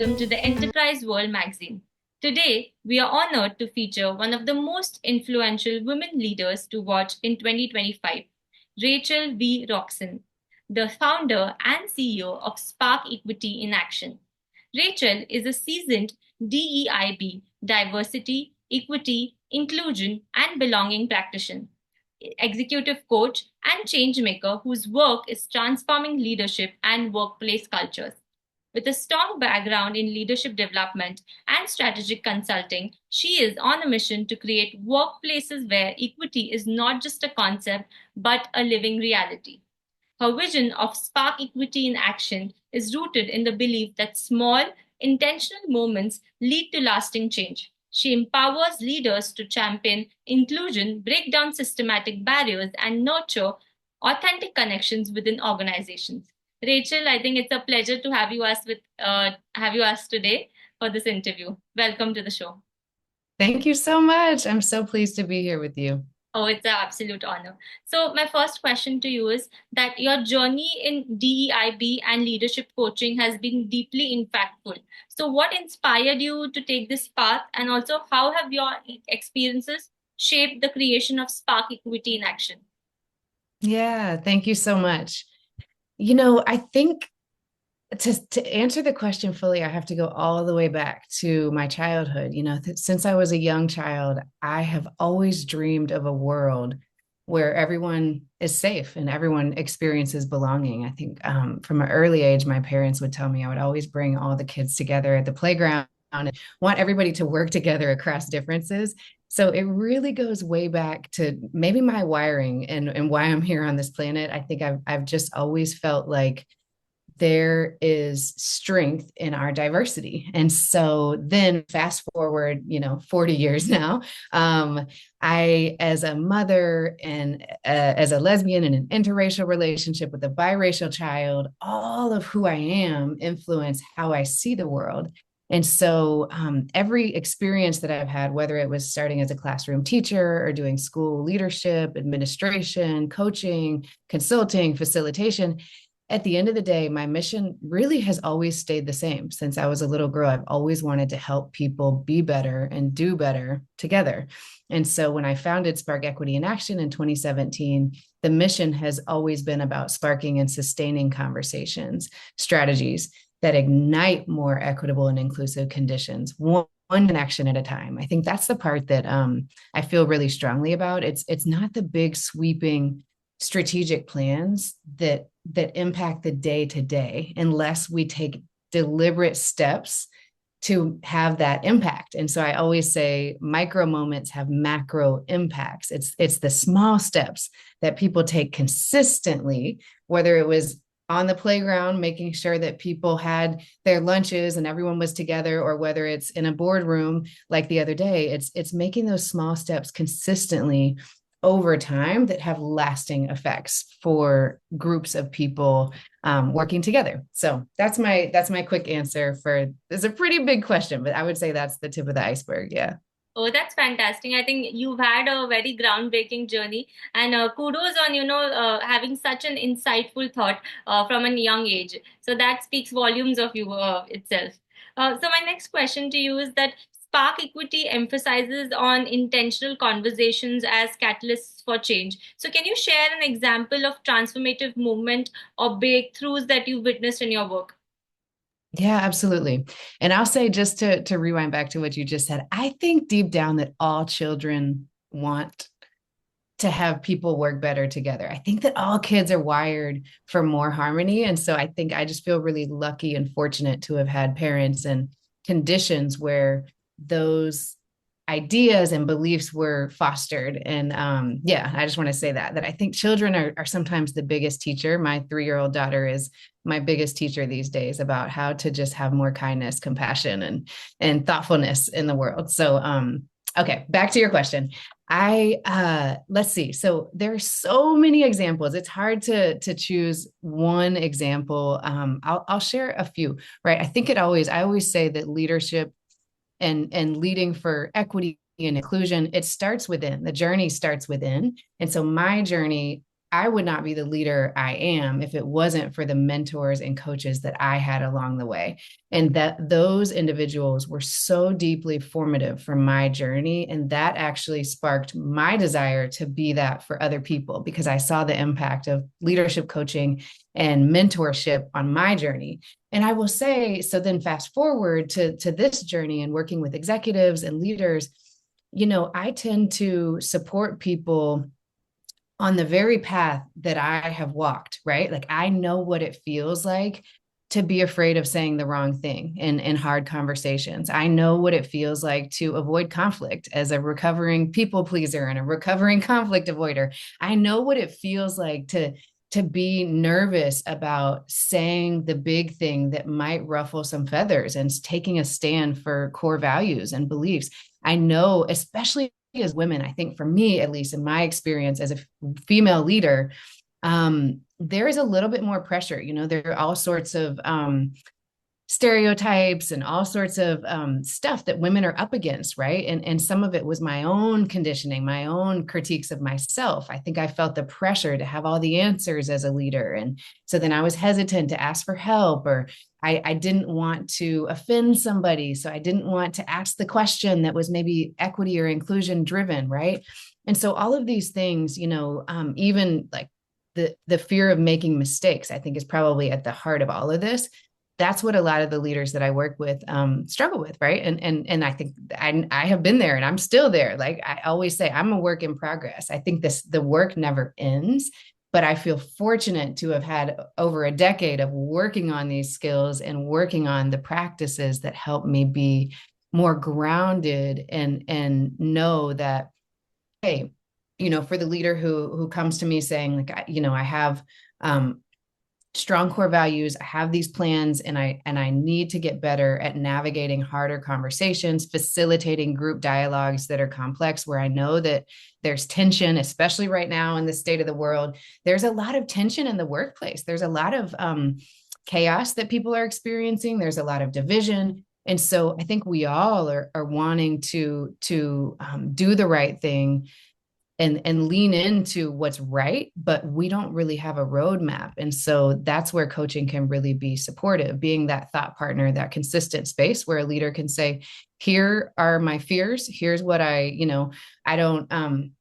welcome to the Enterprise World magazine. Today, we are honored to feature one of the most influential women leaders to watch in 2025, Rachel V. Roxon, the founder and CEO of Spark Equity in Action. Rachel is a seasoned DEIB, diversity, equity, inclusion, and belonging practitioner, executive coach, and change maker whose work is transforming leadership and workplace cultures. With a strong background in leadership development and strategic consulting, she is on a mission to create workplaces where equity is not just a concept but a living reality. Her vision of Spark Equity in Action is rooted in the belief that small, intentional moments lead to lasting change. She empowers leaders to champion inclusion, break down systematic barriers, and nurture authentic connections within organizations. Rachel, I think it's a pleasure to have you us today for this interview. Welcome to the show. Thank you so much. I'm so pleased to be here with you. Oh, it's an absolute honor. So, my first question to you is that your journey in DEIB and leadership coaching has been deeply impactful. So, what inspired you to take this path, and also how have your experiences shaped the creation of Spark Equity in Action? Yeah, thank you so much. I think to answer the question fully, I have to go all the way back to my childhood. Since I was a young child, I have always dreamed of a world where everyone is safe and everyone experiences belonging. I think from an early age, my parents would tell me I would always bring all the kids together at the playground and want everybody to work together across differences. So it really goes way back to maybe my wiring and why I'm here on this planet. I think I've just always felt like there is strength in our diversity. And so then fast forward, 40 years now, as a mother and as a lesbian in an interracial relationship with a biracial child, all of who I am influence how I see the world. And so every experience that I've had, whether it was starting as a classroom teacher or doing school leadership, administration, coaching, consulting, facilitation, at the end of the day, my mission really has always stayed the same. Since I was a little girl, I've always wanted to help people be better and do better together. And so when I founded Spark Equity in Action in 2017, the mission has always been about sparking and sustaining conversations, strategies that ignite more equitable and inclusive conditions, one action at a time. I think that's the part that I feel really strongly about. It's not the big sweeping strategic plans that impact the day to day unless we take deliberate steps to have that impact. And so I always say micro moments have macro impacts. It's the small steps that people take consistently, whether it was on the playground, making sure that people had their lunches and everyone was together, or whether it's in a boardroom like the other day, it's making those small steps consistently over time that have lasting effects for groups of people working together. So that's my quick answer for, it's a pretty big question, but I would say that's the tip of the iceberg. Yeah. Oh, that's fantastic. I think you've had a very groundbreaking journey, and kudos on, having such an insightful thought from a young age. So that speaks volumes of you itself. So my next question to you is that Spark Equity emphasizes on intentional conversations as catalysts for change. So can you share an example of transformative movement or breakthroughs that you witnessed in your work? Yeah, absolutely. And I'll say, just to rewind back to what you just said, I think deep down that all children want to have people work better together. I think that all kids are wired for more harmony. And so I think I just feel really lucky and fortunate to have had parents and conditions where those ideas and beliefs were fostered. And yeah, I just want to say that I think children are sometimes the biggest teacher. My 3-year-old daughter is my biggest teacher these days about how to just have more kindness, compassion, and thoughtfulness in the world. So okay, back to your question. Let's see. So there are so many examples. It's hard to choose one example. I'll share a few, right? I always say that leadership and leading for equity and inclusion, it starts within. The journey starts within. And so my journey I would not be the leader I am if it wasn't for the mentors and coaches that I had along the way. And that those individuals were so deeply formative for my journey. And that actually sparked my desire to be that for other people, because I saw the impact of leadership coaching and mentorship on my journey. And I will say, so then fast forward to this journey and working with executives and leaders, I tend to support people on the very path that I have walked, right? Like I know what it feels like to be afraid of saying the wrong thing in hard conversations. I know what it feels like to avoid conflict as a recovering people pleaser and a recovering conflict avoider. I know what it feels like to be nervous about saying the big thing that might ruffle some feathers and taking a stand for core values and beliefs. I know, especially as women, I think for me, at least in my experience as a female leader, there is a little bit more pressure. There are all sorts of stereotypes and all sorts of stuff that women are up against, right? And some of it was my own conditioning, my own critiques of myself. I think I felt the pressure to have all the answers as a leader. And so then I was hesitant to ask for help, or I didn't want to offend somebody. So I didn't want to ask the question that was maybe equity or inclusion driven, right? And so all of these things, even like the fear of making mistakes, I think is probably at the heart of all of this. That's what a lot of the leaders that I work with struggle with, right? And I think I have been there, and I'm still there. Like I always say, I'm a work in progress. I think the work never ends, but I feel fortunate to have had over a decade of working on these skills and working on the practices that help me be more grounded and know that, hey, for the leader who comes to me saying like, I have strong core values, I have these plans, and I need to get better at navigating harder conversations, facilitating group dialogues that are complex, where I know that there's tension, especially right now in the state of the world. There's a lot of tension in the workplace. There's a lot of chaos that people are experiencing. There's a lot of division. And so I think we all are wanting to do the right thing and lean into what's right, but we don't really have a roadmap. And so that's where coaching can really be supportive, being that thought partner, that consistent space where a leader can say, here are my fears. Here's what I don't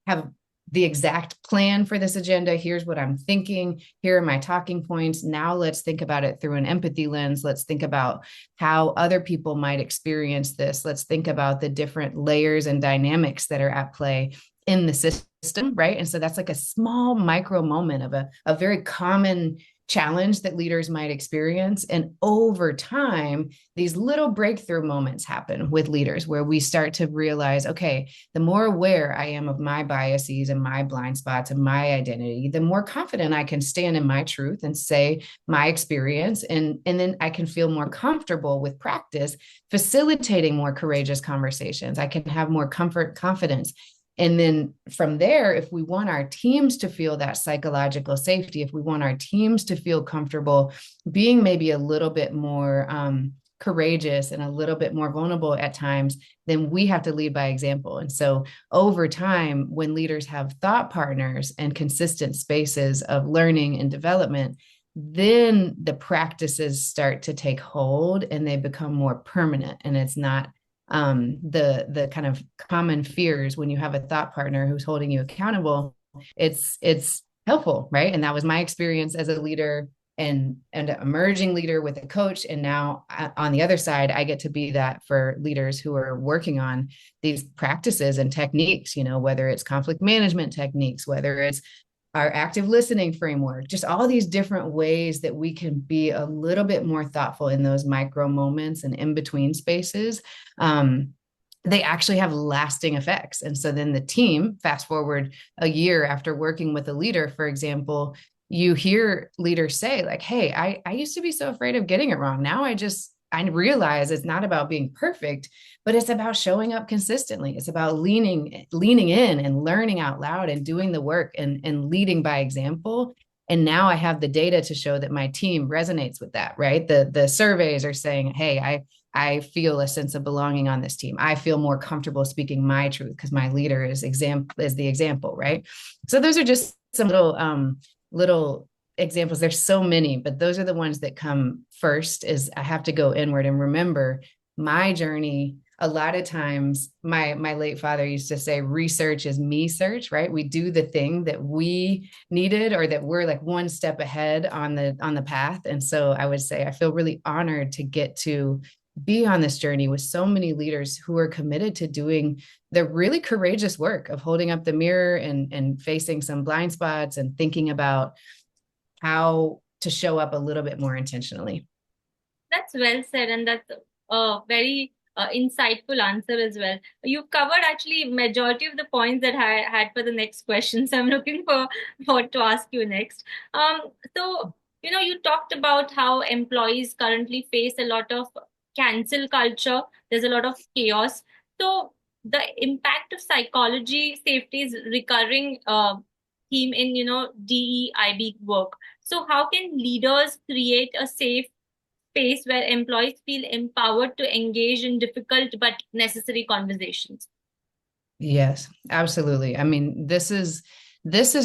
have the exact plan for this agenda. Here's what I'm thinking. Here are my talking points. Now let's think about it through an empathy lens. Let's think about how other people might experience this. Let's think about the different layers and dynamics that are at play in the system, right? And so that's like a small micro moment of a very common challenge that leaders might experience. And over time, these little breakthrough moments happen with leaders where we start to realize, okay, the more aware I am of my biases and my blind spots and my identity, the more confident I can stand in my truth and say my experience. And then I can feel more comfortable with practice, facilitating more courageous conversations. I can have more comfort, confidence. And then from there, if we want our teams to feel that psychological safety, if we want our teams to feel comfortable being maybe a little bit more courageous and a little bit more vulnerable at times, then we have to lead by example. And so over time, when leaders have thought partners and consistent spaces of learning and development, then the practices start to take hold and they become more permanent. And it's not the kind of common fears when you have a thought partner who's holding you accountable. It's helpful, right? And that was my experience as a leader and an emerging leader with a coach. And now on the other side, I get to be that for leaders who are working on these practices and techniques, whether it's conflict management techniques, whether it's our active listening framework, just all these different ways that we can be a little bit more thoughtful in those micro moments and in between spaces. They actually have lasting effects. And so then the team, fast forward a year after working with a leader, for example, you hear leaders say like, hey, I used to be so afraid of getting it wrong. Now I realize it's not about being perfect, but it's about showing up consistently. It's about leaning in and learning out loud and doing the work and leading by example. And now I have the data to show that my team resonates with that, right? The surveys are saying, hey, I feel a sense of belonging on this team. I feel more comfortable speaking my truth because my leader is the example, right? So those are just some little examples. There's so many, but those are the ones that come first. Is I have to go inward and remember my journey. A lot of times my late father used to say research is me search, right? We do the thing that we needed or that we're like one step ahead on the path. And so I would say I feel really honored to get to be on this journey with so many leaders who are committed to doing the really courageous work of holding up the mirror and facing some blind spots and thinking about how to show up a little bit more intentionally. That's well said, and that's a very insightful answer as well. You've covered actually majority of the points that I had for the next question, so I'm looking for what to ask you next. So you talked about how employees currently face a lot of cancel culture. There's a lot of chaos. So the impact of psychology safety is recurring theme in DEIB work. So how can leaders create a safe space where employees feel empowered to engage in difficult but necessary conversations? Yes, absolutely. I mean, this is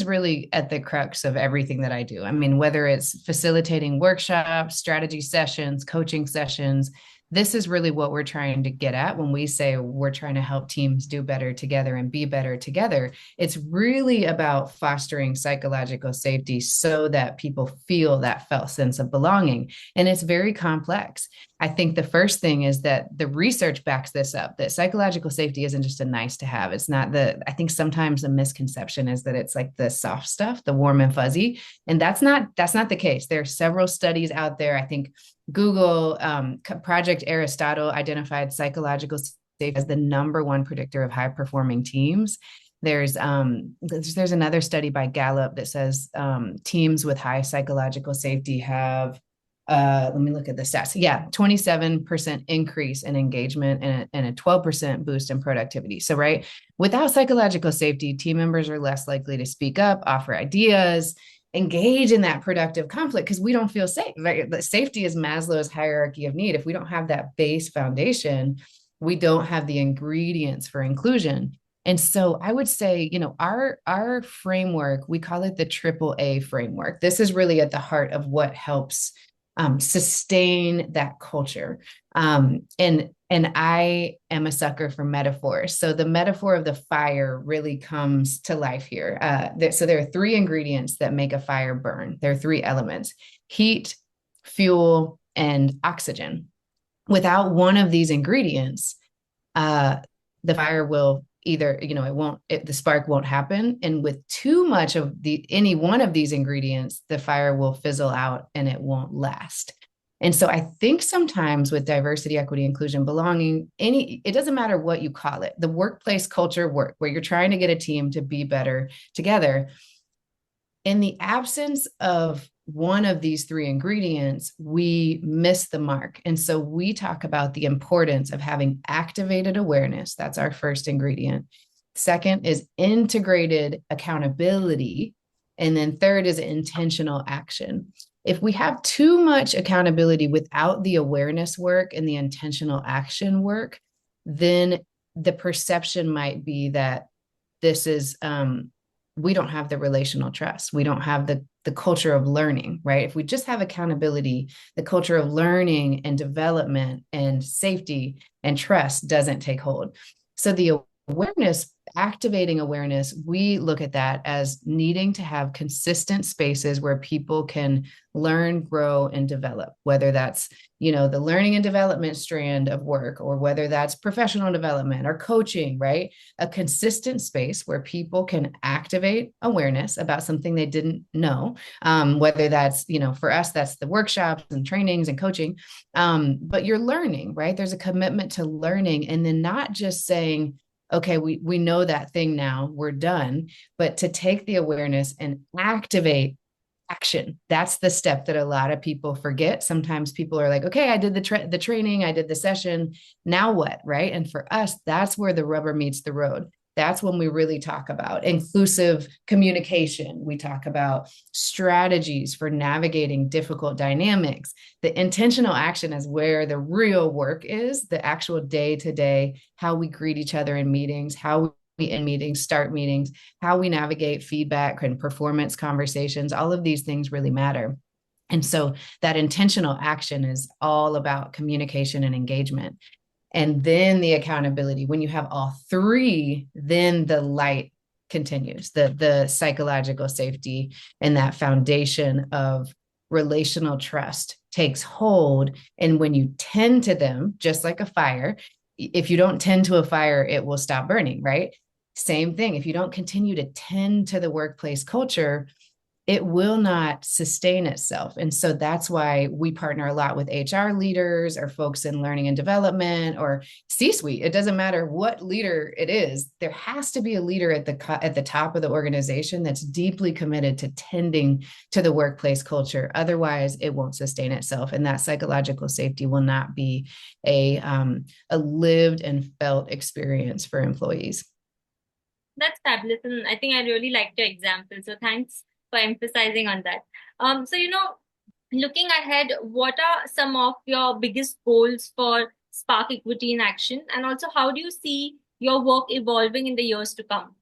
really at the crux of everything that I do. I mean, whether it's facilitating workshops, strategy sessions, coaching sessions, this is really what we're trying to get at when we say we're trying to help teams do better together and be better together. It's really about fostering psychological safety so that people feel that felt sense of belonging. And it's very complex. I think the first thing is that the research backs this up, that psychological safety isn't just a nice to have. It's not I think sometimes the misconception is that it's like the soft stuff, the warm and fuzzy. And that's not the case. There are several studies out there. I think Google Project Aristotle identified psychological safety as the number one predictor of high performing teams. There's another study by Gallup that says teams with high psychological safety have let me look at the stats. Yeah, 27% increase in engagement and a 12% boost in productivity. So, right, without psychological safety, team members are less likely to speak up, offer ideas, engage in that productive conflict because we don't feel safe. Right? Safety is Maslow's hierarchy of need. If we don't have that base foundation, we don't have the ingredients for inclusion. And so I would say, our framework, we call it the AAA framework. This is really at the heart of what helps sustain that culture. And I am a sucker for metaphors. So the metaphor of the fire really comes to life here. So there are three ingredients that make a fire burn. There are three elements: heat, fuel, and oxygen. Without one of these ingredients, the fire will either, the spark won't happen. And with too much of any one of these ingredients, the fire will fizzle out and it won't last. And so I think sometimes with diversity, equity, inclusion, belonging, it doesn't matter what you call it, the workplace culture work, where you're trying to get a team to be better together, in the absence of one of these three ingredients, we miss the mark. And so we talk about the importance of having activated awareness. That's our first ingredient. Second is integrated accountability. And then third is intentional action. If we have too much accountability without the awareness work and the intentional action work, then the perception might be that this is we don't have the relational trust. We don't have the culture of learning, right? If we just have accountability, the culture of learning and development and safety and trust doesn't take hold. So the awareness, activating awareness, we look at that as needing to have consistent spaces where people can learn, grow, and develop, whether that's, the learning and development strand of work, or whether that's professional development or coaching, right? A consistent space where people can activate awareness about something they didn't know, whether that's, for us, that's the workshops and trainings and coaching, but you're learning, right? There's a commitment to learning, and then not just saying, okay, we know that thing now, we're done, but to take the awareness and activate action. That's the step that a lot of people forget. Sometimes people are like, okay, I did the training, I did the session, now what, right? And for us, that's where the rubber meets the road. That's when we really talk about inclusive communication. We talk about strategies for navigating difficult dynamics. The intentional action is where the real work is, the actual day-to-day, how we greet each other in meetings, how we end meetings, start meetings, how we navigate feedback and performance conversations, all of these things really matter. And so that intentional action is all about communication and engagement. And then the accountability. When you have all three, then the light continues, the psychological safety and that foundation of relational trust takes hold. And when you tend to them, just like a fire, if you don't tend to a fire, it will stop burning, right? Same thing. If you don't continue to tend to the workplace culture, it will not sustain itself. And so that's why we partner a lot with HR leaders or folks in learning and development or C-suite. It doesn't matter what leader it is. There has to be a leader at the top of the organization that's deeply committed to tending to the workplace culture. Otherwise, it won't sustain itself. And that psychological safety will not be a lived and felt experience for employees. That's fabulous. And I think I really liked your example. So thanks for emphasizing on that. So, looking ahead, what are some of your biggest goals for Spark Equity in Action? And also, how do you see your work evolving in the years to come?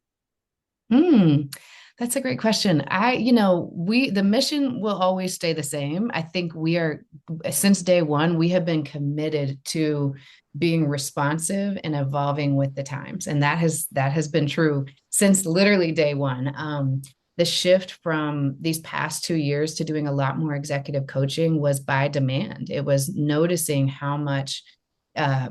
That's a great question. The mission will always stay the same. I think since day one, we have been committed to being responsive and evolving with the times. And that has been true since literally day one. The shift from these past 2 years to doing a lot more executive coaching was by demand. It was noticing how much all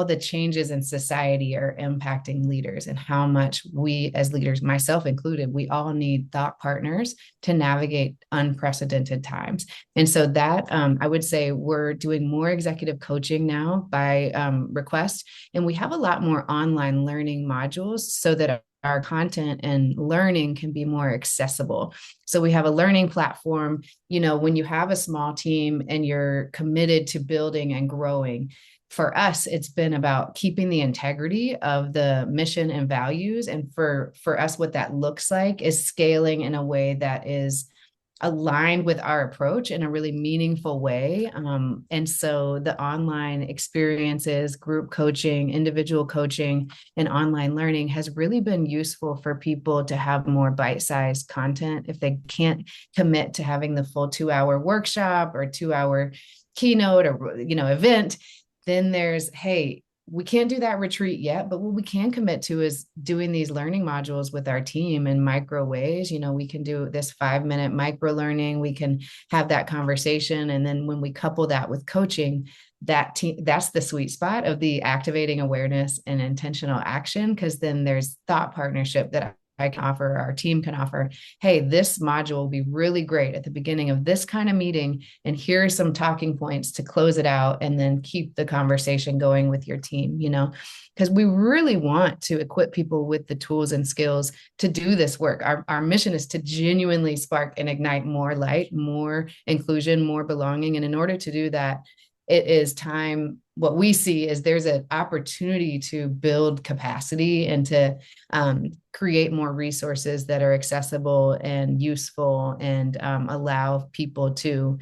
the changes in society are impacting leaders and how much we as leaders, myself included, we all need thought partners to navigate unprecedented times. And so that I would say we're doing more executive coaching now by request, and we have a lot more online learning modules so that our content and learning can be more accessible. So we have a learning platform. When you have a small team and you're committed to building and growing, for us, it's been about keeping the integrity of the mission and values. And for us, what that looks like is scaling in a way that is aligned with our approach in a really meaningful way. And so the online experiences, group coaching, individual coaching, and online learning has really been useful for people to have more bite-sized content. If they can't commit to having the full 2-hour workshop or 2-hour keynote or event, then there's, hey, we can't do that retreat yet, but what we can commit to is doing these learning modules with our team in micro ways. We can do this 5-minute micro learning. We can have that conversation. And then when we couple that with coaching, that's the sweet spot of the activating awareness and intentional action. Because then there's thought partnership that I can offer, our team can offer. Hey, this module will be really great at the beginning of this kind of meeting. And here are some talking points to close it out and then keep the conversation going with your team, because we really want to equip people with the tools and skills to do this work. Our mission is to genuinely spark and ignite more light, more inclusion, more belonging. And in order to do that, it is time. What we see is there's an opportunity to build capacity and to create more resources that are accessible and useful and allow people to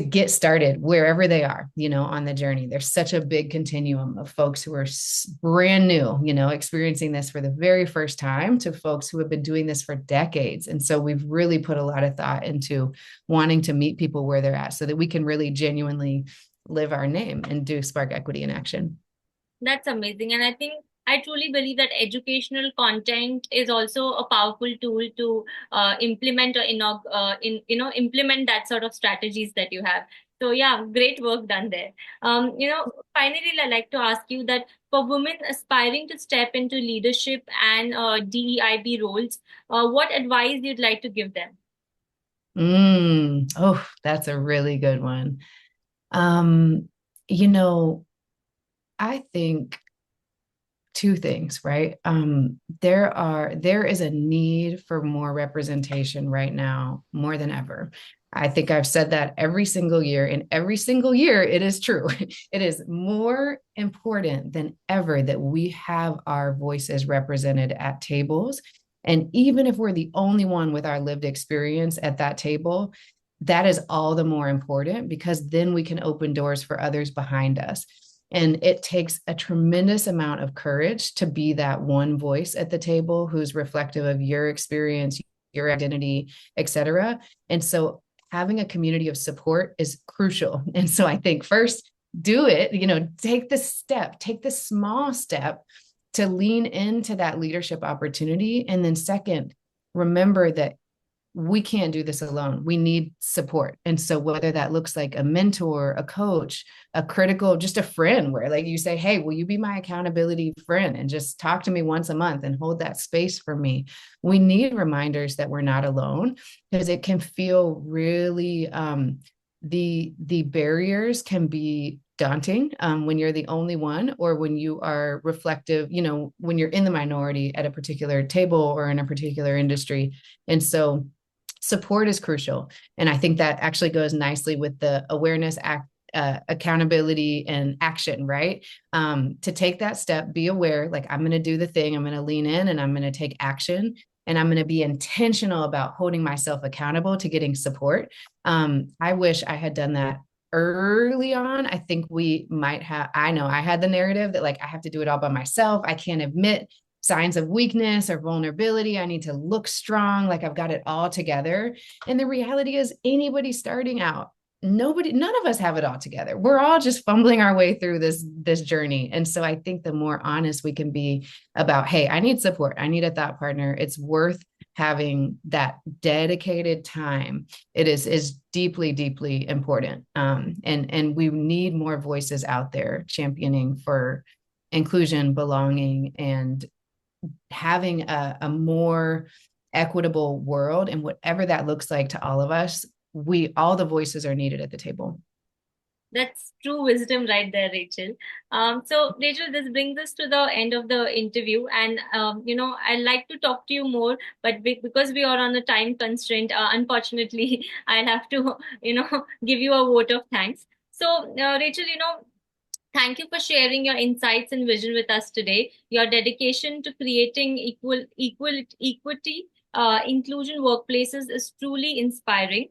get started wherever they are, on the journey. There's such a big continuum of folks who are brand new, experiencing this for the very first time to folks who have been doing this for decades. And so we've really put a lot of thought into wanting to meet people where they're at so that we can really genuinely live our name and do Spark Equity in Action. That's amazing. And I truly believe that educational content is also a powerful tool to implement or implement that sort of strategies that you have. So yeah, great work done there. Finally, I'd like to ask you that for women aspiring to step into leadership and DEIB roles, what advice you'd like to give them? Oh, that's a really good one. I think two things, right? There is a need for more representation right now, more than ever. I think I've said that every single year, and every single year it is true. It is more important than ever that we have our voices represented at tables. And even if we're the only one with our lived experience at that table, that is all the more important because then we can open doors for others behind us. And it takes a tremendous amount of courage to be that one voice at the table who's reflective of your experience, your identity, et cetera. And so having a community of support is crucial. And so I think first, do it, take the step, take the small step to lean into that leadership opportunity. And then second, remember that we can't do this alone. We need support. And so whether that looks like a mentor, a coach, a critical, just a friend where like you say, hey, will you be my accountability friend and just talk to me once a month and hold that space for me? We need reminders that we're not alone because it can feel really, the barriers can be daunting when you're the only one or when you are reflective, when you're in the minority at a particular table or in a particular industry. And so support is crucial. And I think that actually goes nicely with the awareness, accountability, and action, right? To take that step, be aware, like I'm going to do the thing, I'm going to lean in and I'm going to take action. And I'm going to be intentional about holding myself accountable to getting support. I wish I had done that early on. I think we might have, I know I had the narrative that like I have to do it all by myself. I can't admit signs of weakness or vulnerability. I need to look strong, like I've got it all together. And the reality is, anybody starting out, none of us have it all together. We're all just fumbling our way through this journey. And so I think the more honest we can be about, hey, I need support, I need a thought partner, it's worth having that dedicated time. It is deeply, deeply important. And we need more voices out there championing for inclusion, belonging, and having a more equitable world, and whatever that looks like to all of us, all the voices are needed at the table. That's true wisdom right there, Rachel. So, Rachel, this brings us to the end of the interview. And, I'd like to talk to you more, but because we are on a time constraint, unfortunately, I'll have to, give you a vote of thanks. So, Rachel, thank you for sharing your insights and vision with us today. Your dedication to creating equity, inclusion workplaces is truly inspiring.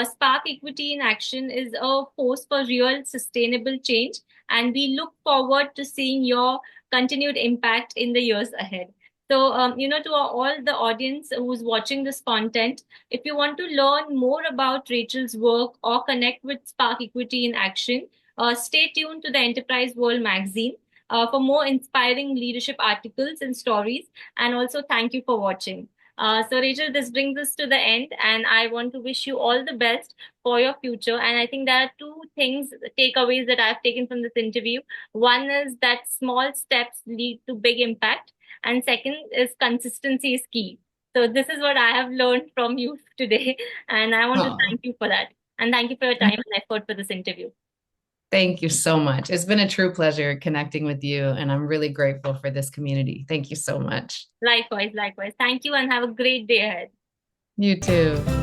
Spark Equity in Action is a force for real sustainable change, and we look forward to seeing your continued impact in the years ahead. So, to all the audience who's watching this content, if you want to learn more about Rachel's work or connect with Spark Equity in Action, stay tuned to the Enterprise World magazine for more inspiring leadership articles and stories. And also, thank you for watching. So, Rachel, this brings us to the end, and I want to wish you all the best for your future. And I think there are two things, takeaways that I've taken from this interview. One is that small steps lead to big impact, and second is consistency is key. So, this is what I have learned from you today, and I want to Oh, thank you for that. And thank you for your time and effort for this interview. thank you so much. It's been a true pleasure connecting with you, and I'm really grateful for this community. Thank you so much. Likewise, likewise. Thank you and have a great day ahead. You too.